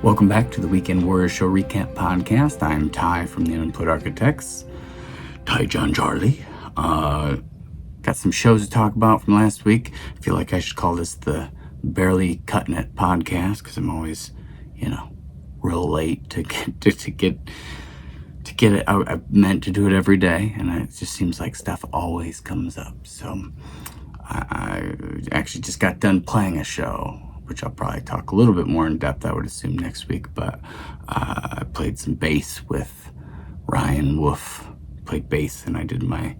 Welcome back to the Weekend Warrior Show Recap Podcast. I'm Ty from the Unemployed Architects. TyJon Charlie. Got some shows to talk about from last week. I feel like I should call this the Barely Cutting It Podcast because I'm always, real late to get it. I meant to do it every day, and it just seems like stuff always comes up. So I actually just got done playing a show, which I'll probably talk a little bit more in depth, I would assume, next week. But I played some bass with Ryan Wolf. Played bass, and I did my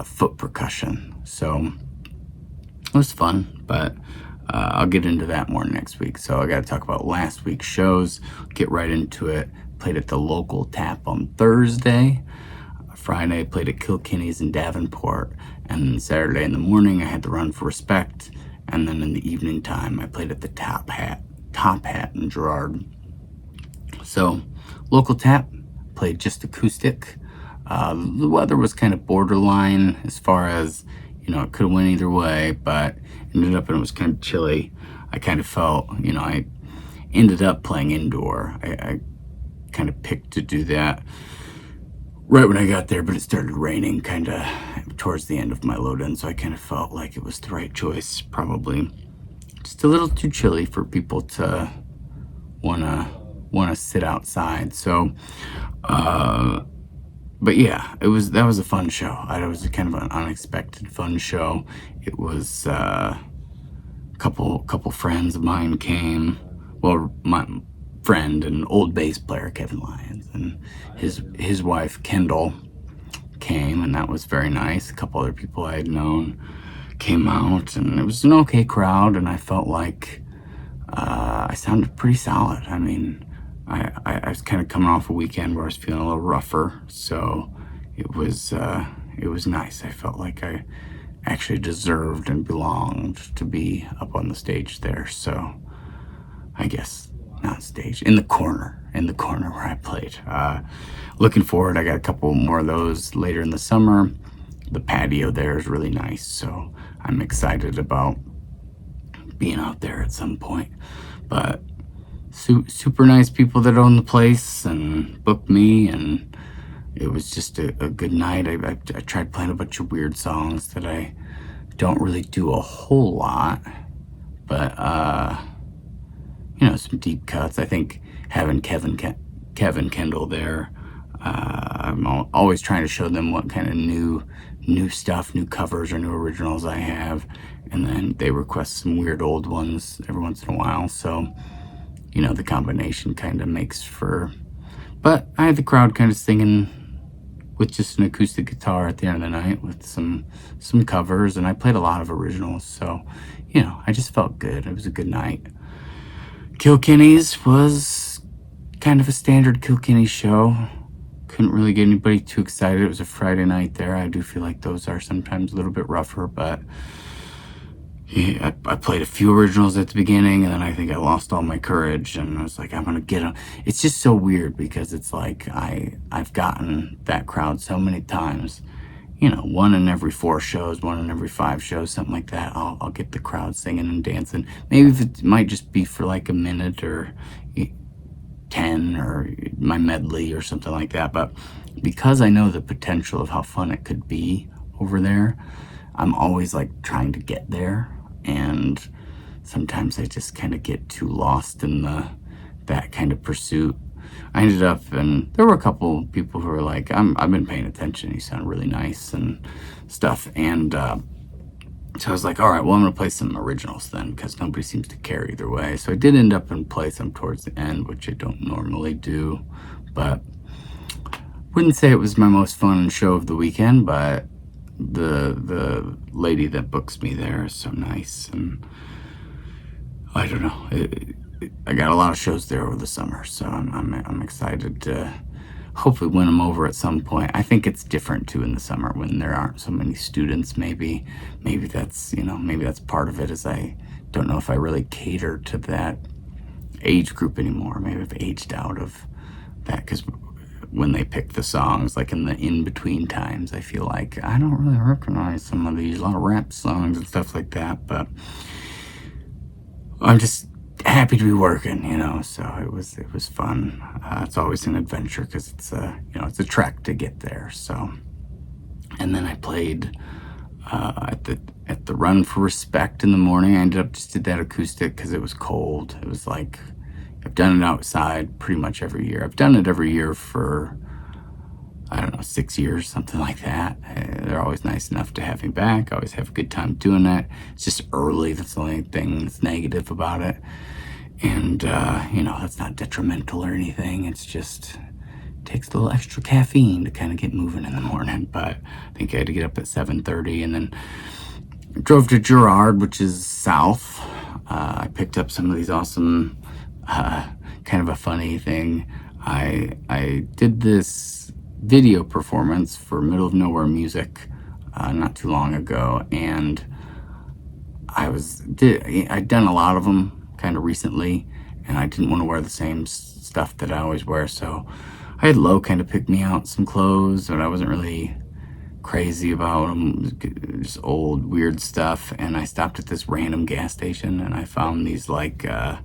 foot percussion. So it was fun, but I'll get into that more next week. So I got to talk about last week's shows, get right into it. Played at the local Tap on Thursday. Friday, played at Kilkenny's in Davenport. And then Saturday in the morning, I had to run for Respect. And then in the evening time, I played at the Top Hat in Girard. So, local Tap, played just acoustic. The weather was kind of borderline as far as, it could have went either way, but ended up and it was kind of chilly. I kind of felt, I ended up playing indoor. I kind of picked to do that right when I got there, but it started raining kind of towards the end of my load-in, so I kind of felt like it was the right choice. Probably just a little too chilly for people to wanna sit outside. So, but yeah, that was a fun show. It was kind of an unexpected fun show. It was a couple friends of mine came. Well, my friend and old bass player Kevin Lyons and his wife Kendall came, and that was very nice. A couple other people I had known came out, and it was an okay crowd, and I felt like I sounded pretty solid. I mean, I was kind of coming off a weekend where I was feeling a little rougher, so it was nice. I felt like I actually deserved and belonged to be up on the stage there. So I guess not stage, in the corner where I played. Looking forward, I got a couple more of those later in the summer. The patio there is really nice, so I'm excited about being out there at some point. But super nice people that own the place and booked me, and it was just a good night. I tried playing a bunch of weird songs that I don't really do a whole lot, but some deep cuts. I think having Kevin Kendall there, I'm always trying to show them what kind of new stuff, new covers or new originals I have, and then they request some weird old ones every once in a while. So, the combination kind of makes for. But I had the crowd kind of singing with just an acoustic guitar at the end of the night with some covers, and I played a lot of originals. So, I just felt good. It was a good night. Kilkenny's was kind of a standard Kilkenny show. Couldn't really get anybody too excited. It was a Friday night there. I do feel like those are sometimes a little bit rougher, but yeah, I played a few originals at the beginning, and then I think I lost all my courage, and I was like, I'm gonna get them. It's just so weird because it's like I've gotten that crowd so many times. One in every 4 shows, one in every 5 shows, something like that. I'll get the crowd singing and dancing. Maybe if it might just be for like a minute or 10 or my medley or something like that. But because I know the potential of how fun it could be over there, I'm always like trying to get there. And sometimes I just kind of get too lost in that kind of pursuit. I ended up, and there were a couple people who were like, I've been paying attention. You sound really nice and stuff. And so I was like, all right, well, I'm going to play some originals then because nobody seems to care either way. So I did end up and play some towards the end, which I don't normally do. But wouldn't say it was my most fun show of the weekend, but the lady that books me there is so nice. And I don't know. I got a lot of shows there over the summer, so I'm excited to hopefully win them over at some point. I think it's different too in the summer when there aren't so many students. Maybe that's part of it. Is I don't know if I really cater to that age group anymore. Maybe I've aged out of that because when they pick the songs, like in the in-between times, I feel like I don't really recognize some of these, a lot of rap songs and stuff like that. But I'm just happy to be working, so it was fun. It's always an adventure because it's a trek to get there. So, and then I played at the Run for Respect in the morning. I ended up just did that acoustic because it was cold. It was like I've done it outside pretty much every year. I've done it every year for, I don't know, 6 years, something like that. They're always nice enough to have me back. I always have a good time doing it. It's just early. That's the only thing that's negative about it. And, that's not detrimental or anything. It's just takes a little extra caffeine to kind of get moving in the morning. But I think I had to get up at 7:30 and then drove to Girard, which is south. I picked up some of these awesome, kind of a funny thing. I did this video performance for Middle of Nowhere Music not too long ago, and I'd done a lot of them kind of recently, and I didn't want to wear the same stuff that I always wear, so I had Lo kind of pick me out some clothes, but I wasn't really crazy about them, just old weird stuff. And I stopped at this random gas station, and I found these like I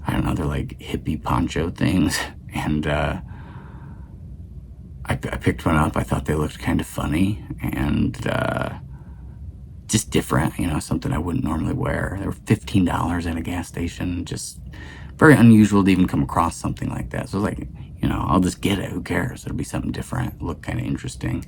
don't know, they're like hippie poncho things, and I picked one up. I thought they looked kind of funny and just different, something I wouldn't normally wear. They were $15 at a gas station. Just very unusual to even come across something like that. So I was like, I'll just get it. Who cares? It'll be something different. Look kind of interesting.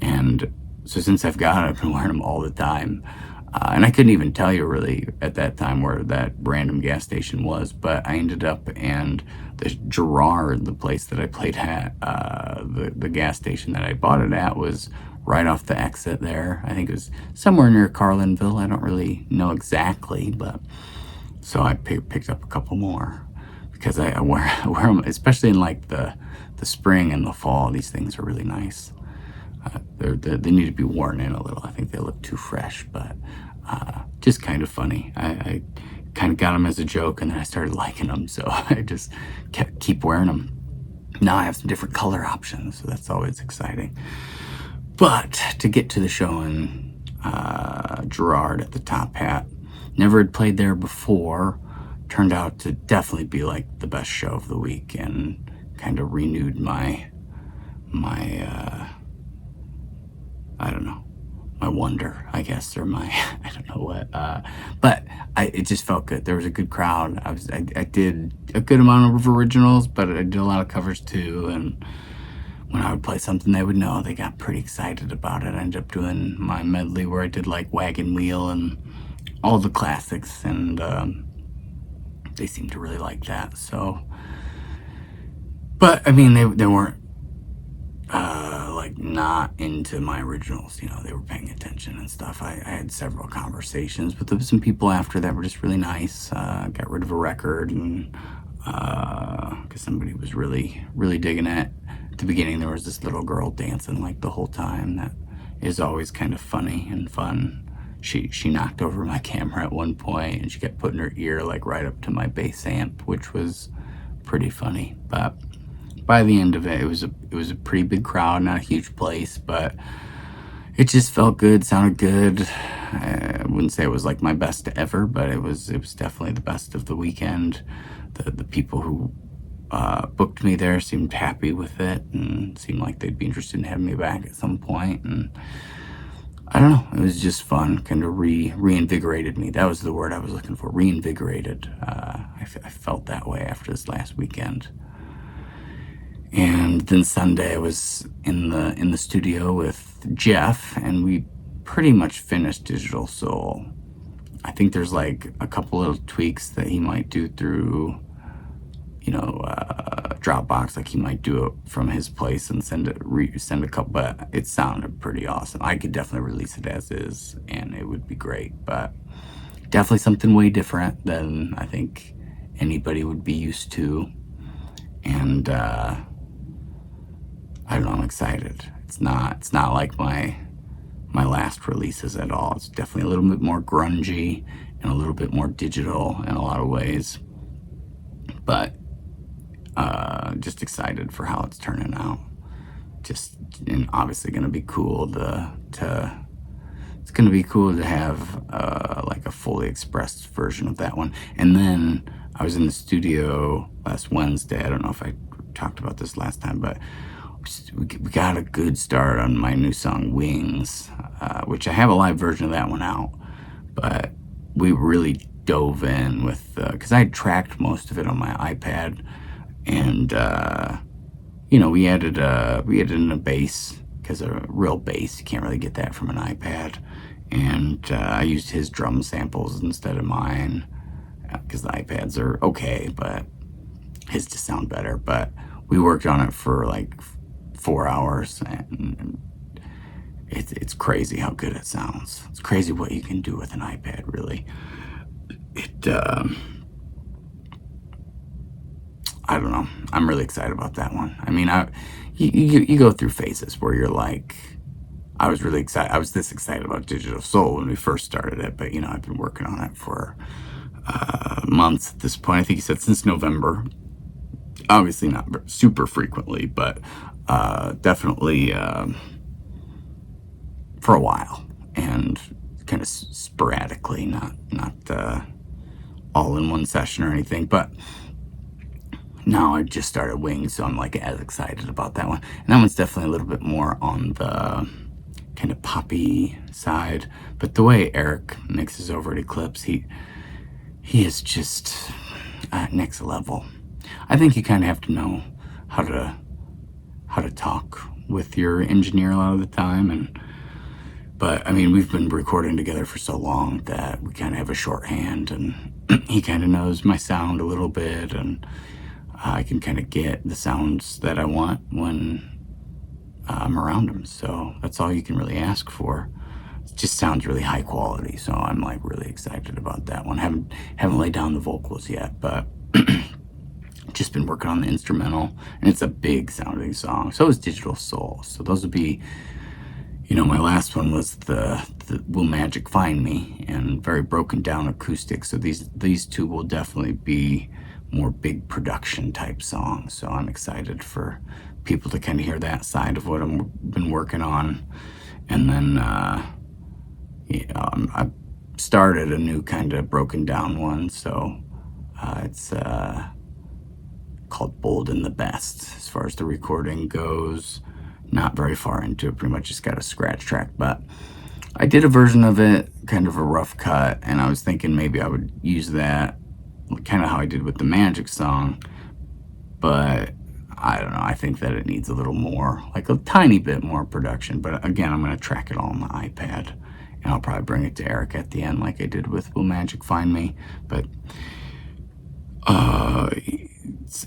And so since I've got it, I've been wearing them all the time. And I couldn't even tell you really at that time where that random gas station was, but I ended up and the Girard, the place that I played at, the gas station that I bought it at was right off the exit there. I think it was somewhere near Carlinville. I don't really know exactly, but so I picked up a couple more because I wear them, especially in like the spring and the fall. These things are really nice. They need to be worn in a little. I think they look too fresh, but just kind of funny. I kind of got them as a joke, and then I started liking them, so I just keep wearing them. Now I have some different color options, so that's always exciting. But to get to the show in Girard at the Top Hat, never had played there before. Turned out to definitely be like the best show of the week, and kind of renewed my I don't know, my wonder, I guess, or my I don't know what. But it just felt good. There was a good crowd. I did a good amount of originals, but I did a lot of covers too. And when I would play something they would know, they got pretty excited about it. I ended up doing my medley where I did like Wagon Wheel and all the classics, and they seemed to really like that. So, but I mean, they weren't like not into my originals. They were paying attention and stuff. I had several conversations with some people after that were just really nice. Got rid of a record, and because somebody was really digging it. At the beginning, there was this little girl dancing like the whole time. That is always kind of funny and fun. She knocked over my camera at one point, and she kept putting her ear like right up to my bass amp, which was pretty funny. But by the end of it, it was a pretty big crowd, not a huge place, but it just felt good, sounded good. I wouldn't say it was like my best ever, but it was definitely the best of the weekend. The people who booked me there seemed happy with it and seemed like they'd be interested in having me back at some point. And I don't know, it was just fun, kind of reinvigorated me. That was the word I was looking for, reinvigorated. I felt that way after this last weekend. And then Sunday I was in the studio with Jeff, and we pretty much finished Digital Soul. I think there's like a couple little tweaks that he might do through, Dropbox. Like he might do it from his place and send a couple, but it sounded pretty awesome. I could definitely release it as is, and it would be great. But definitely something way different than I think anybody would be used to. And I don't know, I'm excited. It's not like my last releases at all. It's definitely a little bit more grungy and a little bit more digital in a lot of ways. But just excited for how it's turning out. And obviously going to be cool it's going to be cool to have like a fully expressed version of that one. And then I was in the studio last Wednesday. I don't know if I talked about this last time, but we got a good start on my new song Wings, which I have a live version of that one out, but we really dove in with, because I had tracked most of it on my iPad, and we added in a bass, because a real bass, you can't really get that from an iPad, and I used his drum samples instead of mine, because the iPads are okay, but his just sound better. But we worked on it for like 4 hours, and it's crazy how good it sounds. It's crazy what you can do with an iPad, really. I don't know. I'm really excited about that one. I mean, you go through phases where you're like, I was really excited. I was this excited about Digital Soul when we first started it, but I've been working on it for months at this point. I think he said since November. Obviously not super frequently, but definitely for a while, and kind of sporadically, not all in one session or anything. But now I just started Wings, so I'm like as excited about that one. And that one's definitely a little bit more on the kind of poppy side. But the way Eric mixes over at Eclipse, he is just next level. I think you kind of have to know how to talk with your engineer a lot of the time, but I mean, we've been recording together for so long that we kind of have a shorthand, and he kind of knows my sound a little bit, and I can kind of get the sounds that I want when I'm around him. So that's all you can really ask for. It just sounds really high quality, so I'm like really excited about that one. Haven't laid down the vocals yet, but just been working on the instrumental, and it's a big sounding song. So is Digital Soul. So those would be, my last one was the Will Magic Find Me, and very broken down acoustic. So these two will definitely be more big production type songs. So I'm excited for people to kind of hear that side of what I've been working on. And then I started a new kind of broken down one. So it's called Bold and the Best. As far as the recording goes, not very far into it, pretty much just got a scratch track, but I did a version of it, kind of a rough cut, and I was thinking maybe I would use that, kind of how I did with the Magic song, but I don't know, I think that it needs a little more, like a tiny bit more production. But again, I'm going to track it all on the iPad, and I'll probably bring it to Eric at the end like I did with Will Magic Find Me. But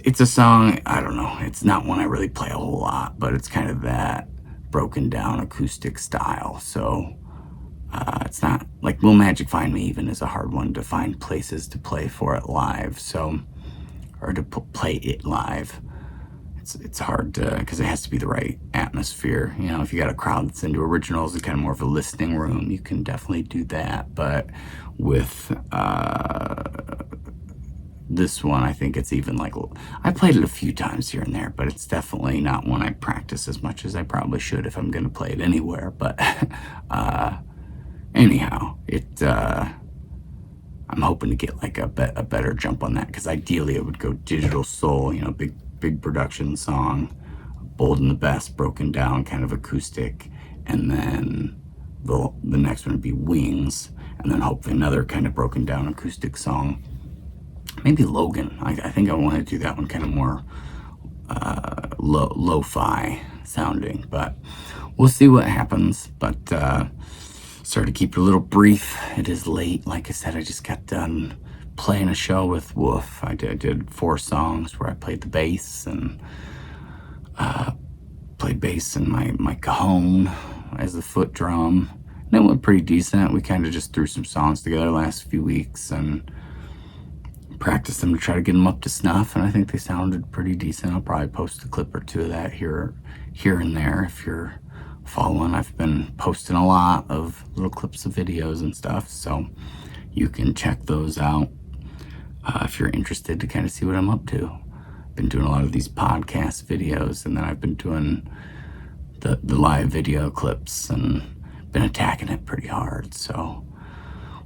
it's a song, I don't know, it's not one I really play a whole lot, but it's kind of that broken down acoustic style. So it's not like Will Magic Find Me even is a hard one to find places to play for it live, so, or to play it live. It's hard to, because it has to be the right atmosphere. If you got a crowd that's into originals and kind of more of a listening room, you can definitely do that. But with this one, I think it's even like, I played it a few times here and there, but it's definitely not one I practice as much as I probably should if I'm going to play it anywhere. But anyhow, I'm hoping to get like a better jump on that, because ideally it would go Digital Soul, big production song, Bold and the Best, broken down kind of acoustic, and then the next one would be Wings, and then hopefully another kind of broken down acoustic song. Maybe Logan. I think I want to do that one kind of more lo-fi sounding, but we'll see what happens. But sorry to keep it a little brief. It is late. Like I said, I just got done playing a show with Wolf. I did 4 songs where I played the bass, and played bass in my cajon as the foot drum. And it went pretty decent. We kind of just threw some songs together the last few weeks and practiced them to try to get them up to snuff, and I think they sounded pretty decent. I'll probably post a clip or two of that here and there if you're following. I've been posting a lot of little clips of videos and stuff, so you can check those out if you're interested to kind of see what I'm up to. I've been doing a lot of these podcast videos, and then I've been doing the live video clips, and been attacking it pretty hard. So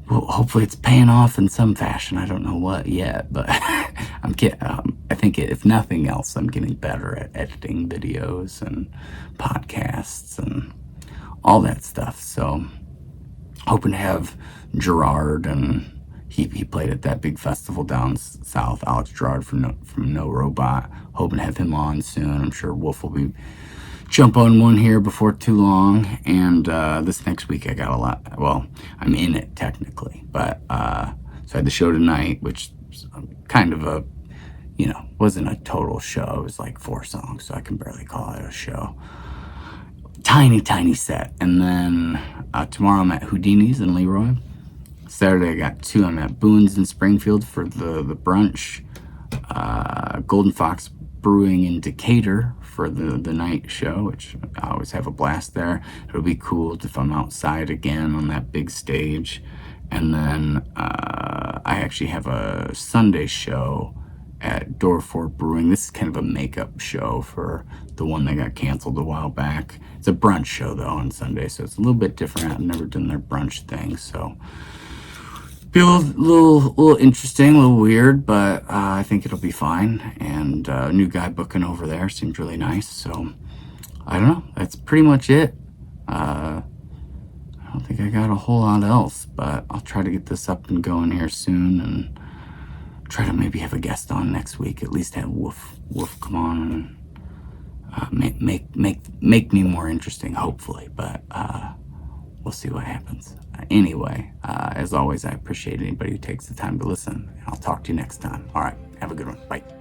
well, hopefully it's paying off in some fashion. I don't know what yet, but I think if nothing else, I'm getting better at editing videos and podcasts and all that stuff. So hoping to have Gerard, and he played at that big festival down south, Alex Gerard from No Robot. Hoping to have him on soon. I'm sure Wolf will be jump on one here before too long. And this next week I got a lot. Well, I'm in it technically, but so I had the show tonight, which was kind of a, wasn't a total show. It was like 4 songs, so I can barely call it a show. Tiny set. And then tomorrow I'm at Houdini's in Leroy. Saturday I got 2. I'm at Boone's in Springfield for the brunch. Golden Fox Brewing in Decatur for the night show, which I always have a blast there. It'll be cool if I'm outside again on that big stage. And then I actually have a Sunday show at Door 4 Brewing. This is kind of a makeup show for the one that got canceled a while back. It's a brunch show though on Sunday, so it's a little bit different. I've never done their brunch thing, so be a little interesting, a little weird, but I think it'll be fine. And a new guy booking over there seems really nice. So I don't know. That's pretty much it. I don't think I got a whole lot else, but I'll try to get this up and going here soon, and try to maybe have a guest on next week. At least have Wolf come on and make me more interesting, hopefully. But we'll see what happens. Anyway, as always, I appreciate anybody who takes the time to listen. I'll talk to you next time. All right, have a good one. Bye.